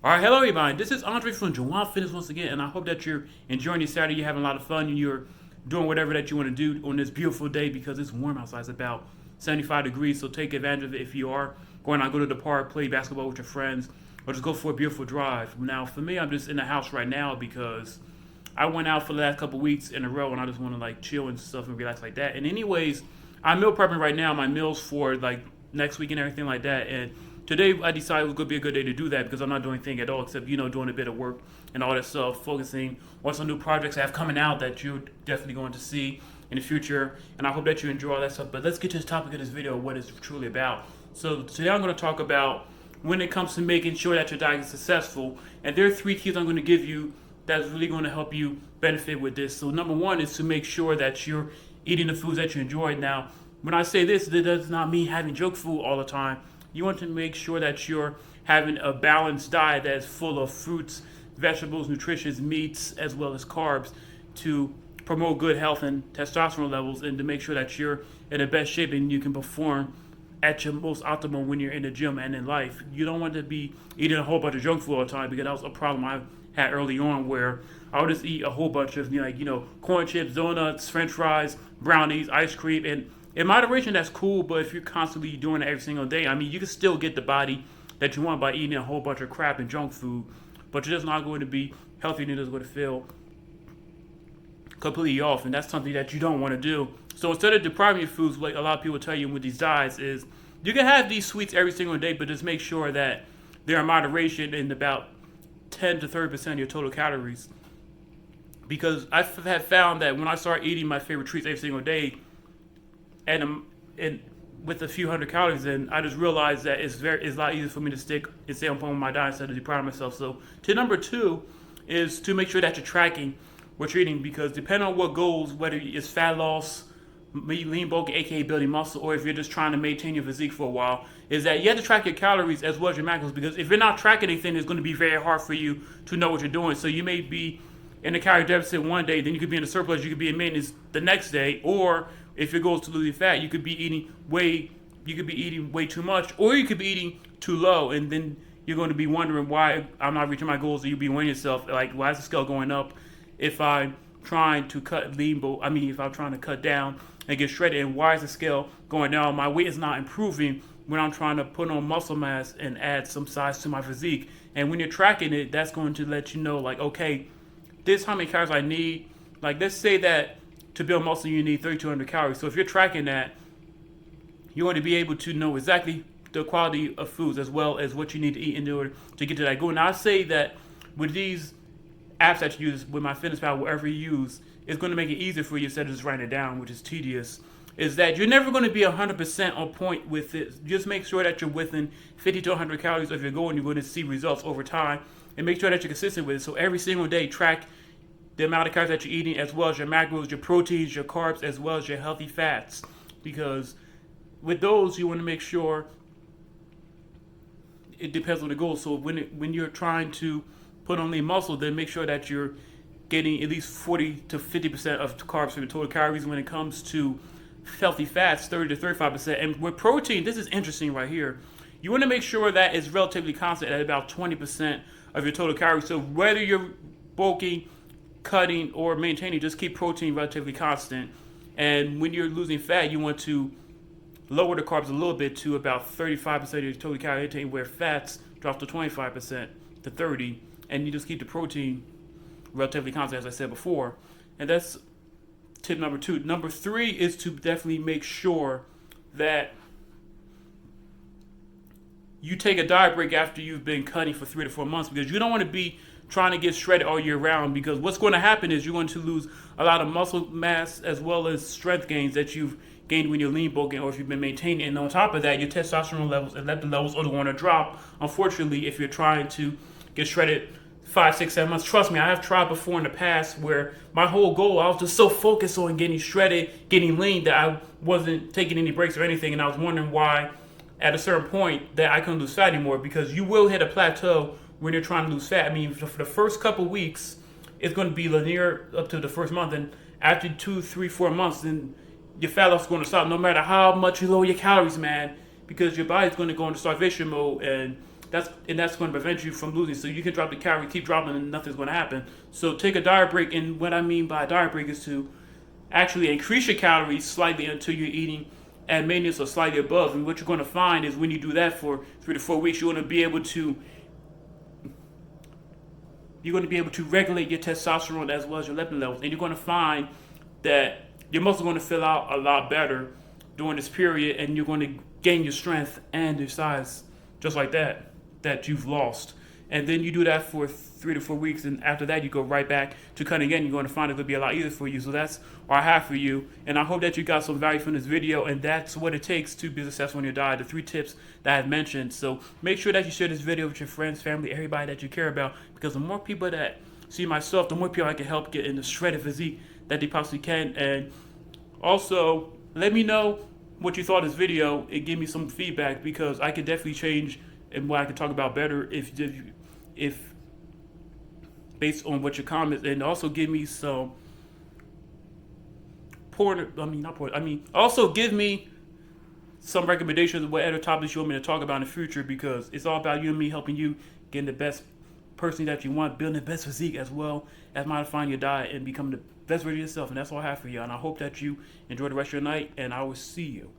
All right, hello everybody. This is Andre from Jawan Fitness once again, and I hope that you're enjoying your Saturday. You're having a lot of fun, and you're doing whatever that you want to do on this beautiful day because it's warm outside. It's about 75 degrees, so take advantage of it if you are going out, go to the park, play basketball with your friends, or just go for a beautiful drive. Now, for me, I'm just in the house right now because I went out for the last couple weeks in a row, and I just want to like chill and stuff and relax like that. And anyways, I'm meal prepping right now. My meals for like next week and everything like that, and today I decided it was going to be a good day to do that because I'm not doing anything at all except, doing a bit of work and all that stuff, focusing on some new projects I have coming out that you're definitely going to see in the future. And I hope that you enjoy all that stuff. But let's get to the topic of this video, what it's truly about. So today I'm going to talk about when it comes to making sure that your diet is successful. And there are 3 keys I'm going to give you that's really going to help you benefit with this. So number 1 is to make sure that you're eating the foods that you enjoy. Now, when I say this, it does not mean having junk food all the time. You want to make sure that you're having a balanced diet that is full of fruits, vegetables, nutritious meats, as well as carbs to promote good health and testosterone levels and to make sure that you're in the best shape and you can perform at your most optimal when you're in the gym and in life. You don't want to be eating a whole bunch of junk food all the time because that was a problem I had early on where I would just eat a whole bunch of corn chips, donuts, french fries, brownies, ice cream, and in moderation, that's cool, but if you're constantly doing it every single day, I mean, you can still get the body that you want by eating a whole bunch of crap and junk food, but you're just not going to be healthy and you're just going to feel completely off, and that's something that you don't want to do. So instead of depriving your foods, like a lot of people tell you with these diets, is you can have these sweets every single day, but just make sure that they're in moderation in about 10 to 30% of your total calories. Because I have found that when I start eating my favorite treats every single day, and with a few hundred calories in, I just realized that it's a lot easier for me to stick and stay on point with my diet instead of depriving myself. So tip number 2 is to make sure that you're tracking what you're eating because depending on what goals, whether it's fat loss, lean bulking, aka building muscle, or if you're just trying to maintain your physique for a while, is that you have to track your calories as well as your macros because if you're not tracking anything, it's going to be very hard for you to know what you're doing. So you may be in a calorie deficit one day, then you could be in a surplus, you could be in maintenance the next day, or if your goal is to lose fat, you could be eating way too much, or you could be eating too low, and then you're going to be wondering why I'm not reaching my goals, or you'll be weighing yourself, like, why is the scale going up if I'm trying to if I'm trying to cut down and get shredded, and why is the scale going down? My weight is not improving when I'm trying to put on muscle mass and add some size to my physique. And when you're tracking it, that's going to let you know, like, okay, this is how many calories I need. Like, let's say that to build muscle, you need 3,200 calories. So if you're tracking that, you're going to be able to know exactly the quality of foods as well as what you need to eat in order to get to that goal. Now, I say that with these apps that you use, with MyFitnessPal, whatever you use, it's going to make it easier for you instead of just writing it down, which is tedious, is that you're never going to be 100% on point with it. Just make sure that you're within 50 to 100 calories of your goal and you're going to see results over time. And make sure that you're consistent with it. So every single day, track the amount of calories that you're eating, as well as your macros, your proteins, your carbs, as well as your healthy fats. Because with those, you want to make sure it depends on the goal. So when you're trying to put on lean muscle, then make sure that you're getting at least 40 to 50% of carbs from your total calories. When it comes to healthy fats, 30 to 35%. And with protein, this is interesting right here. You want to make sure that it's relatively constant at about 20% of your total calories. So whether you're bulking, cutting, or maintaining, just keep protein relatively constant. And when you're losing fat, you want to lower the carbs a little bit to about 35% of your total calorie intake, where fats drop to 25% to 30%, and you just keep the protein relatively constant, as I said before. And that's tip number 2. Number 3 is to definitely make sure that you take a diet break after you've been cutting for 3 to 4 months because you don't want to be trying to get shredded all year round, because what's going to happen is you're going to lose a lot of muscle mass as well as strength gains that you've gained when you're lean bulking or if you've been maintaining. And on top of that, your testosterone levels and leptin levels are going to drop, unfortunately, if you're trying to get shredded 5, 6, 7 months. Trust me, I have tried before in the past where my whole goal, I was just so focused on getting shredded, getting lean, that I wasn't taking any breaks or anything, and I was wondering why at a certain point that I couldn't lose fat anymore, because you will hit a plateau when you're trying to lose fat. I mean, for the first couple weeks, it's going to be linear up to the first month, and after 2, 3, 4 months, then your fat loss is going to stop no matter how much you lower your calories, man, because your body's going to go into starvation mode, and that's going to prevent you from losing. So you can drop the calorie, keep dropping, and nothing's going to happen. So take a diet break, and what I mean by a diet break is to actually increase your calories slightly until you're eating at maintenance or slightly above. And what you're going to find is when you do that for 3 to 4 weeks, you're going to be able to regulate your testosterone as well as your leptin levels, and you're going to find that your muscles are going to fill out a lot better during this period, and you're going to gain your strength and your size just like that you've lost. And then you do that for 3 to 4 weeks, and after that you go right back to cutting again. You're going to find it will be a lot easier for you. So that's what I have for you, and I hope that you got some value from this video, and that's what it takes to be successful in your diet, the 3 tips that I've mentioned. So make sure that you share this video with your friends, family, everybody that you care about, because the more people that see myself, the more people I can help get in the shredded physique that they possibly can. And also, let me know what you thought of this video and give me some feedback, because I could definitely change and what I can talk about better if based on what your comments, and also give me some also give me some recommendations of what other topics you want me to talk about in the future, because it's all about you and me helping you getting the best person that you want, building the best physique as well as modifying your diet and becoming the best version of yourself. And that's all I have for you. And I hope that you enjoy the rest of your night, and I will see you